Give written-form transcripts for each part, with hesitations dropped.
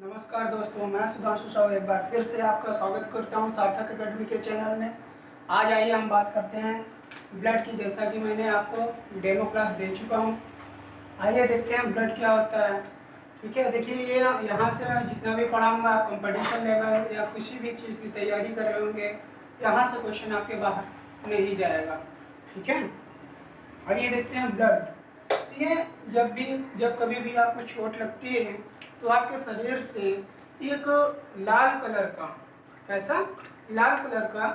नमस्कार दोस्तों, मैं सुधांशु साहू एक बार फिर से आपका स्वागत करता हूं सार्थक अकेडमी के चैनल में। आज आइए हम बात करते हैं ब्लड की। जैसा कि मैंने आपको डेमो क्लास दे चुका हूं, आइए देखते हैं ब्लड क्या होता है। ठीक है, देखिए ये यहाँ से मैं जितना भी पढ़ाऊँगा कंपटीशन लेवल या किसी भी चीज़ की तैयारी कर रहे होंगे, यहाँ से क्वेश्चन आपके बाहर नहीं जाएगा। ठीक है, आइए देखते हैं ब्लड। ये जब कभी भी आपको चोट लगती है तो आपके शरीर से एक लाल कलर का, कैसा लाल कलर का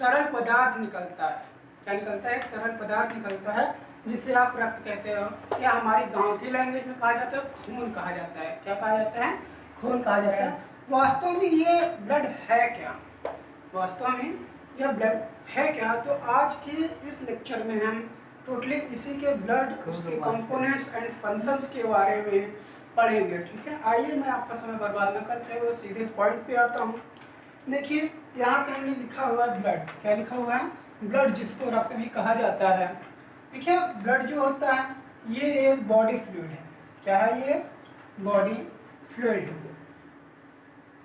तरल पदार्थ निकलता है। क्या निकलता है? एक तरल पदार्थ निकलता है जिसे आप रक्त कहते हो, या हमारी गांव की लैंग्वेज में कहा जाता है खून कहा जाता है। क्या कहा जाता है? खून कहा जाता है। वास्तव में ये ब्लड है क्या? वास्तव में यह ब्लड है क्या? तो आज के इस लेक्चर में हम टोटली इसी के ब्लड, उसके कंपोनेंट्स एंड फंक्शंस के बारे में पढ़ेंगे। ठीक है, आइए मैं आपका समय बर्बाद न करते हुए सीधे पॉइंट पे आता हूँ। देखिए यहाँ पे हमने लिखा हुआ है ब्लड। क्या लिखा हुआ है? ब्लड, जिसको रक्त भी कहा जाता है। देखिए ब्लड जो होता है ये एक बॉडी फ्लूइड है। क्या है ये? बॉडी फ्लूइड,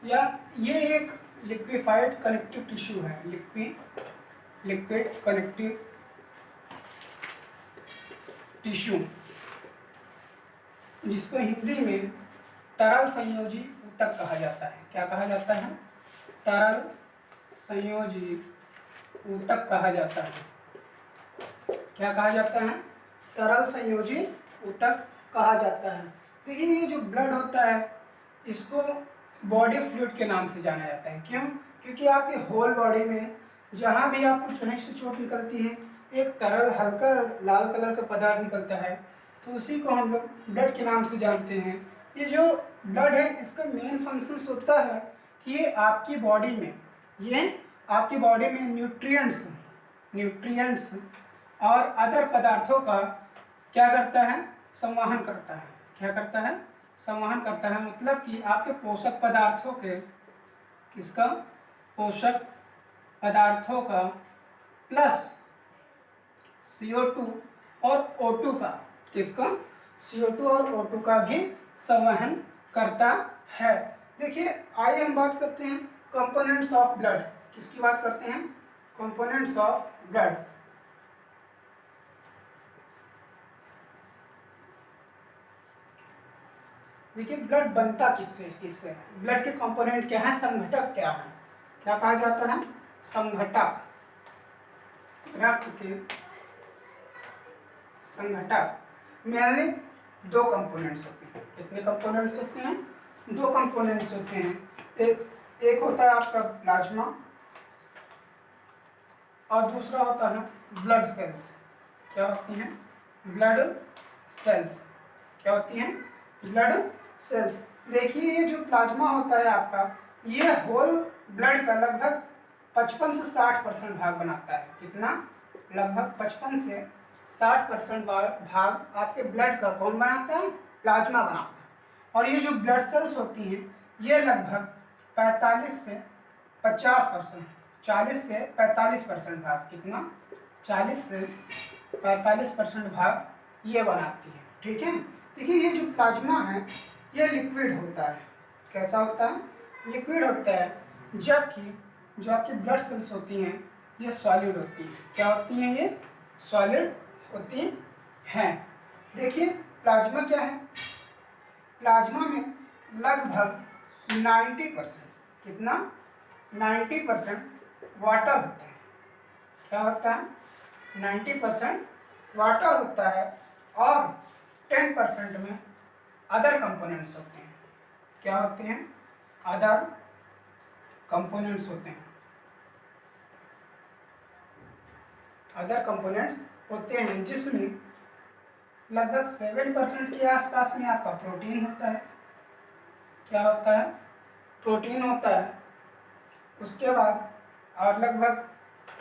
या ये एक लिक्विफाइड कनेक्टिव टिश्यू है। लिक्विड कनेक्टिव टिश्यू, जिसको हिंदी में तरल संयोजी ऊतक कहा जाता है। क्या कहा जाता है? तरल संयोजी ऊतक कहा जाता है। क्या कहा जाता है? तरल संयोजी ऊतक कहा जाता है। देखिए ये जो ब्लड होता है इसको बॉडी फ्लूइड के नाम से जाना जाता है। क्यों? क्योंकि आपके होल बॉडी में जहाँ भी आपको कहीं से चोट निकलती है एक तरल हल्का लाल कलर का पदार्थ निकलता है, तो उसी को हम लोग ब्लड के नाम से जानते हैं। ये जो ब्लड है इसका मेन फंक्शंस होता है कि ये आपकी बॉडी में न्यूट्रिएंट्स और अदर पदार्थों का क्या करता है? संवहन करता है। क्या करता है? संवहन करता है। मतलब कि आपके पोषक पदार्थों के, किसका? पोषक पदार्थों का प्लस CO2 और O2 का, किसका? CO2 और O2 का भी संवहन करता है। देखिए आइए हम बात करते हैं कंपोनेंट्स ऑफ ब्लड। किसकी बात करते हैं? Components of blood. देखिए ब्लड बनता किससे है? ब्लड के कंपोनेंट क्या है? संघटक क्या है? क्या कहा जाता है? संघटक। रक्त के संघटक मेनली दो कंपोनेंट्स होते हैं। कितने कंपोनेंट्स होते हैं? दो कंपोनेंट्स होते हैं। एक होता है आपका प्लाज्मा और दूसरा होता है ब्लड सेल्स। क्या होती हैं? Blood cells. क्या होती हैं? Blood cells. देखिए ये जो प्लाज्मा होता है आपका, ये होल ब्लड का लगभग 55 से 60% भाग बनाता है। कितना? लगभग 55 से 60% भाग आपके ब्लड का कौन बनाता है? प्लाज्मा बनाता है। और ये जो ब्लड सेल्स होती हैं ये लगभग 45 से 50%, 40 से 45% भाग, कितना? 40 से 45% भाग ये बनाती है। ठीक है, देखिए ये जो प्लाज्मा है ये लिक्विड होता है। कैसा होता है? लिक्विड होता है। जबकि जो आपकी ब्लड सेल्स होती हैं ये सॉलिड होती हैं। क्या होती हैं? ये सॉलिड होती हैं। देखिए प्लाज्मा क्या है? प्लाज्मा में लगभग 90%, कितना? 90% वाटर होता है। क्या होता है? 90% वाटर होता है और 10% में अदर कंपोनेंट्स होते हैं। क्या होते हैं? अदर कंपोनेंट्स होते हैं। अदर कंपोनेंट्स होते हैं जिसमें लगभग 7% के आसपास में आपका प्रोटीन होता है। क्या होता है? प्रोटीन होता है। उसके बाद और लगभग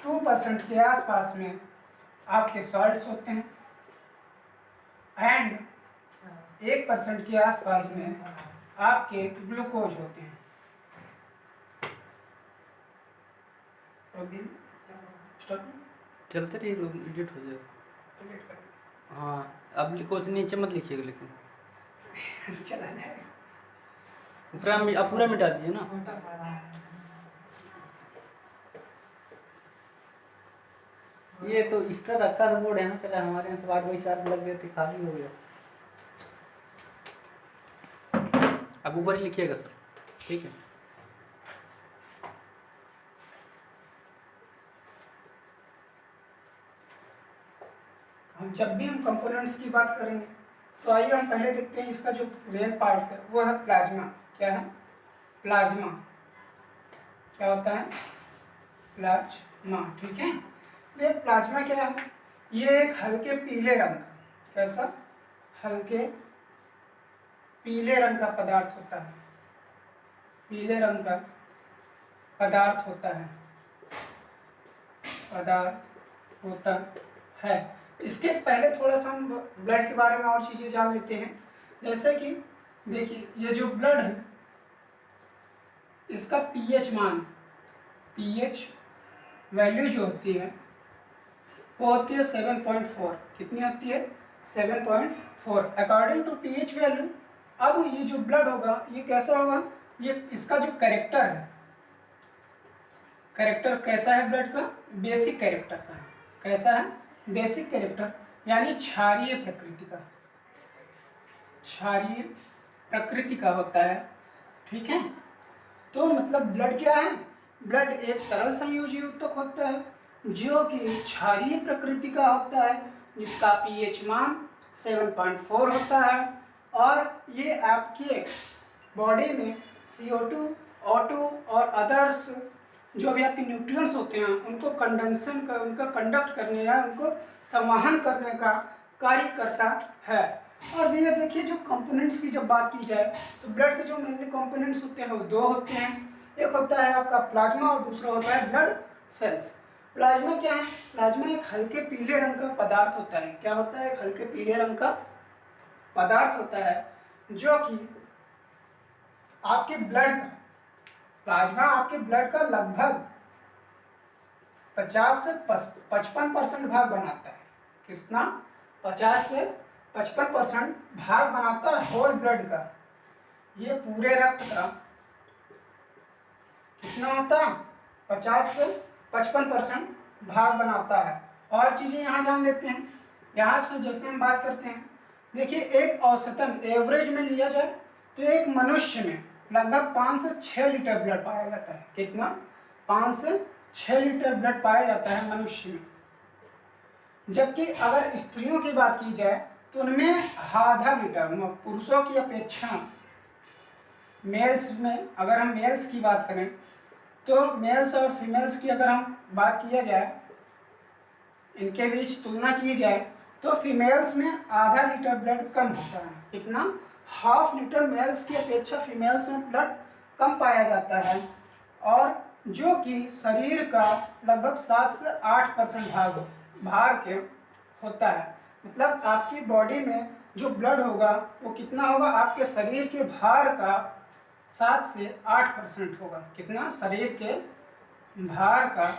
2% के आसपास में आपके सॉल्ट्स होते हैं एंड 1% के आसपास में आपके ग्लूकोज होते हैं। चलते रहिए, एडिट हो जाएगा। हाँ अब लिखो तो नीचे मत लिखिएगा, लेकिन चला जाएगा। पूरा आप पूरा मिटा दीजिए ना। ये तो एक्स्ट्रा रखा था बोर्ड यहाँ चला, हमारे यहाँ से 8 बाई 4 लग गए थे, खाली हो गया। अब ऊपर ही लिखिएगा सर, ठीक है। जब भी हम कंपोनेंट्स की बात करेंगे तो आइए हम पहले देखते हैं इसका जो मेन पार्ट्स है वो है प्लाज्मा। क्या है? प्लाज्मा। क्या होता है? प्लाज्मा। ठीक है। ये प्लाज्मा क्या है? ये एक हल्के पीले रंग का, कैसा? हल्के पीले रंग का पदार्थ होता है। पीले रंग का पदार्थ होता है। पदार्थ होता है। इसके पहले थोड़ा सा हम ब्लड के बारे में और चीज़ें जान लेते हैं। जैसे कि देखिए ये जो ब्लड है इसका पीएच मान, पीएच वैल्यू जो होती है वो होती है 7.4। कितनी होती है? 7.4 अकॉर्डिंग टू पीएच वैल्यू। अब ये जो ब्लड होगा ये कैसा होगा? ये इसका जो कैरेक्टर है, कैरेक्टर कैसा है ब्लड का? बेसिक कैरेक्टर का है। कैसा है? बेसिक कैरेक्टर, यानी क्षारीय प्रकृति का, क्षारीय प्रकृति का होता है। ठीक है। तो मतलब ब्लड क्या है? ब्लड एक तरल संयोजी ऊतक होता है जो कि क्षारीय प्रकृति का होता है, जिसका पीएच मान 7.4 होता है। और ये आपके बॉडी में CO2, O2 और अदर्स जो भी आपके न्यूट्रिएंट्स होते हैं उनको कंडेंसन का, उनका कंडक्ट करने या उनको संवहन करने का कार्य करता है। और ये देखिए जो कंपोनेंट्स की जब बात की जाए तो ब्लड के जो मेनली कंपोनेंट्स होते हैं वो दो होते हैं। एक होता है आपका प्लाज्मा और दूसरा होता है ब्लड सेल्स। प्लाज्मा क्या है? प्लाज्मा एक हल्के पीले रंग का पदार्थ होता है। क्या होता है? एक हल्के पीले रंग का पदार्थ होता है जो कि आपके ब्लड का, प्लाज्मा आपके ब्लड का लगभग 50 से 55% भाग बनाता है। कितना? 50 से 55% भाग बनाता है होल ब्लड का। ये पूरे रक्त का कितना होता है? 50 से 55% भाग बनाता है। और चीज़ें यहाँ जान लेते हैं। यहाँ से जैसे हम बात करते हैं, देखिए एक औसतन एवरेज में लिया जाए तो एक मनुष्य में लगभग 5 से 6 लीटर ब्लड पाया जाता है। कितना? 5 से 6 लीटर ब्लड पाया जाता है मनुष्य में। जबकि अगर स्त्रियों की बात की जाए तो उनमें आधा लीटर, पुरुषों की अपेक्षा मेल्स में, अगर हम मेल्स की बात करें तो मेल्स और फीमेल्स की अगर हम बात किया जाए, इनके बीच तुलना की जाए तो फीमेल्स में आधा लीटर ब्लड कम होता है। कितना? हाफ लीटर मेल्स की अपेक्षा फीमेल्स में ब्लड कम पाया जाता है। और जो कि शरीर का लगभग 7 से 8% भार के होता है। मतलब आपकी बॉडी में जो ब्लड होगा वो कितना होगा? आपके शरीर के भार का 7 से 8% होगा। कितना? शरीर के भार का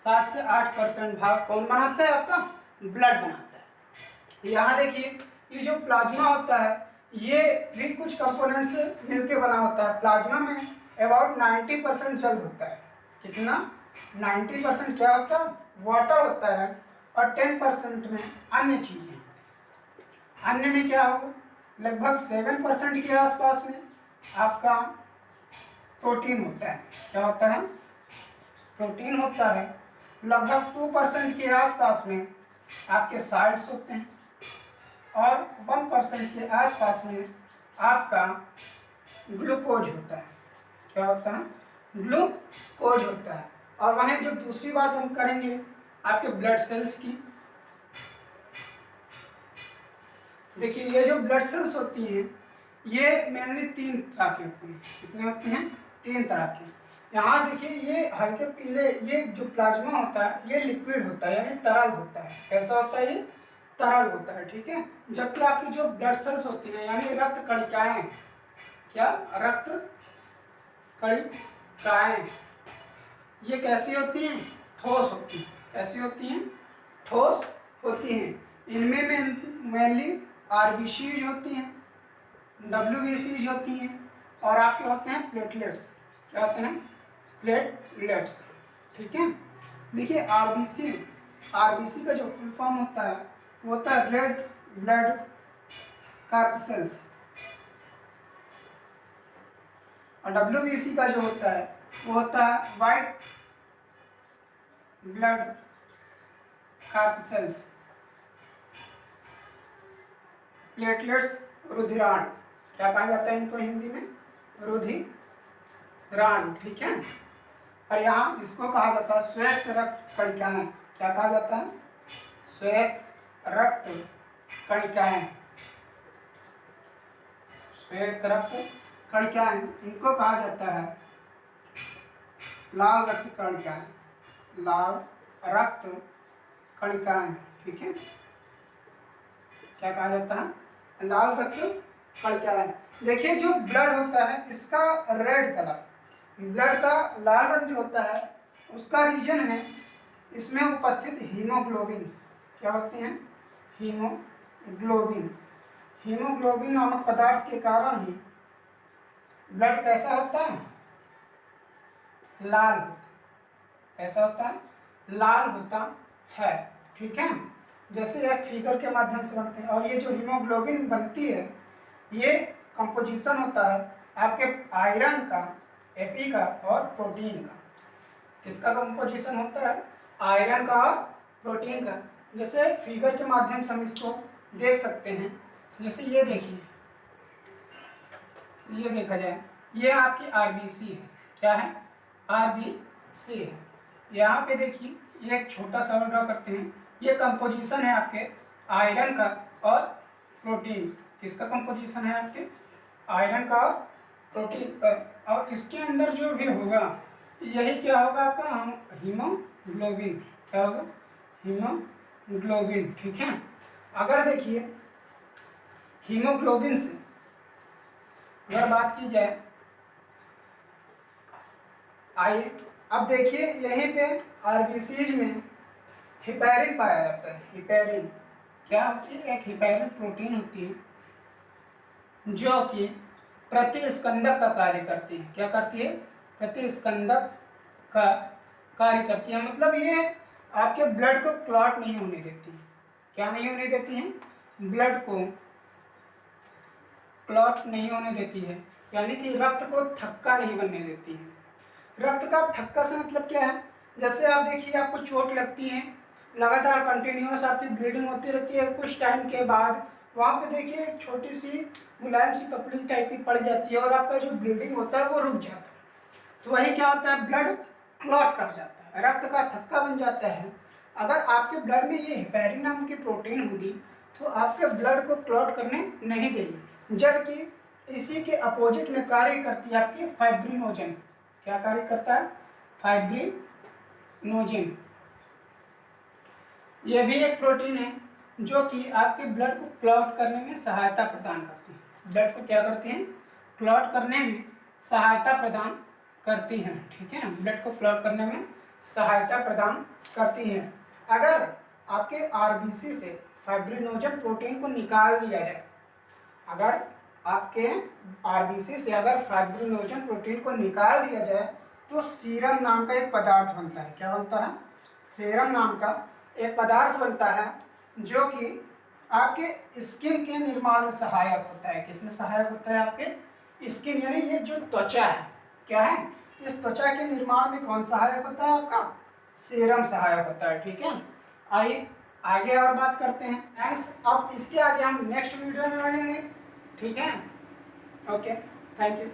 7 से 8% भाग कौन बनाता है? आपका ब्लड बनाता है। यहाँ देखिए ये जो प्लाज्मा होता है ये भी कुछ कंपोनेंट से मिलके बना होता है। प्लाज्मा में अबाउट 90% जल होता है। कितना? 90% क्या होता है? वाटर होता है। और 10% में अन्य चीज़ें। अन्य में क्या होगा? लगभग 7% के आसपास में आपका प्रोटीन होता है। क्या होता है? प्रोटीन होता है। लगभग 2% के आसपास में आपके साल्ट्स होते हैं और 1% के आसपास में आपका ग्लूकोज होता है। क्या होता है? ग्लूकोज होता है। और वहीं जो दूसरी बात हम करेंगे आपके ब्लड सेल्स की, देखिए ये जो ब्लड सेल्स होती हैं ये मेनली 3 तरह की होती हैं। कितनी होती हैं? 3 तरह की। यहाँ देखिए ये हल्के पीले, ये जो प्लाज्मा होता है ये लिक्विड होता है यानी तरल होता है। कैसा होता है? ये तरल होता है। ठीक है। जबकि आपकी जो ब्लड सेल्स होती हैं यानी रक्त कणिकाएं, क्या? रक्त कणिकाएं, ये कैसी होती हैं? ठोस होती हैं। कैसी होती हैं? ठोस होती हैं। इनमें मेनली आरबीसी होती हैं, WBCs होती हैं और आपके होते हैं प्लेटलेट्स। क्या होते हैं? प्लेटलेट्स। ठीक है। देखिए आरबीसी का जो फुल फॉर्म होता है वो होता है रेड ब्लड कार्पसेल्स, और WBC का जो होता है वो होता है वाइट ब्लड कार्पसेल्स। प्लेटलेट्स रुधिराण, क्या कहा जाता है इनको हिंदी में? रुधिराण। ठीक है। और यहाँ इसको कहा जाता है श्वेत रक्त कणिकाएं। क्या कहा जाता है? श्वेत रक्त कणिकाएं। श्वेत रक्त कणिकाएं, इनको कहा जाता है लाल रक्त कणिकाएं। लाल रक्त कणिकाएं। ठीक है। क्या कहा जाता है? लाल रक्त कणिकाएं। देखिए जो ब्लड होता है इसका रेड कलर, ब्लड का लाल रंग जो होता है उसका रीजन है इसमें उपस्थित हीमोग्लोबिन। क्या होते हैं? हीमोग्लोबिन। हीमोग्लोबिन नामक पदार्थ के कारण ही ब्लड कैसा होता है? लाल। कैसा होता है? लाल होता है। ठीक है। जैसे एक फिगर के माध्यम से बनते हैं, और ये जो हीमोग्लोबिन बनती है ये कंपोजिशन होता है आपके आयरन का, Fe का और प्रोटीन का। किसका कंपोजिशन होता है? आयरन का और प्रोटीन का। जैसे एक फिगर के माध्यम से हम इसको देख सकते हैं। जैसे ये देखिए, ये देखा जाए, ये आपकी आरबीसी है। क्या है? आरबीसी है। यहाँ पे देखिए ये एक छोटा सा ड्रॉ करते हैं, ये कंपोजिशन है आपके आयरन का और प्रोटीन। किसका कंपोजिशन है? आपके आयरन का और प्रोटीन का। और इसके अंदर जो भी होगा यही क्या होगा? आपका हीमोग्लोबिन। क्या होगा? हीमोग्लोबिन। ठीक है। अगर देखिए हीमोग्लोबिन से अगर बात की जाए, आइए अब देखिए यहीं पे आरबीसीज में हिपैरिन पाया जाता है। हिपैरिन क्या होती है? एक हिपैरिन प्रोटीन होती है जो कि प्रतिस्कंदक का कार्य करती है। क्या करती है? प्रतिस्कंदक का कार्य करती है। मतलब ये आपके ब्लड को क्लॉट नहीं होने देती है। क्या नहीं होने देती है? ब्लड को क्लॉट नहीं होने देती है, यानी कि रक्त को थक्का नहीं बनने देती है। रक्त का थक्का से मतलब क्या है? जैसे आप देखिए आपको चोट लगती है, लगातार कंटिन्यूअस आपकी ब्लीडिंग होती रहती है, कुछ टाइम के बाद वहाँ पे देखिए एक छोटी सी मुलायम सी पपड़ी टाइप की पड़ जाती है और आपका जो ब्लीडिंग होता है वो रुक जाता है। तो वही क्या होता है? ब्लड क्लॉट कर जाता है, रक्त का थक्का बन जाता है। अगर आपके ब्लड में ये हेपेरिन नाम की प्रोटीन होगी तो आपके ब्लड को क्लॉट करने नहीं देगी, जबकि इसी के अपोजिट में कार्य करती है आपकी फाइब्रिनोजन। क्या कार्य करता है? फाइब्रिनोजन। यह भी एक प्रोटीन है जो कि आपके ब्लड को क्लॉट करने में सहायता प्रदान करती है। ब्लड को क्या करती हैं? क्लॉट करने में सहायता प्रदान करती हैं। ठीक है। ब्लड को क्लॉट करने में सहायता प्रदान करती हैं। अगर आपके आरबीसी से फाइब्रिनोजन प्रोटीन को निकाल दिया जाए, अगर आपके आरबीसी से अगर फाइब्रिनोजन प्रोटीन को निकाल दिया जाए तो सीरम नाम का एक पदार्थ बनता है। क्या बनता है? सीरम नाम का एक पदार्थ बनता है जो कि आपके स्किन के निर्माण में सहायक होता है। किसमें सहायक होता है? आपके स्किन, यानी ये जो त्वचा है, क्या है? इस त्वचा के निर्माण में कौन सहायक होता है? आपका सीरम सहायक होता है। ठीक है। आइए आगे और बात करते हैं। थैंक्स। अब इसके आगे हम नेक्स्ट वीडियो में मिलेंगे। ठीक है। Okay, thank you.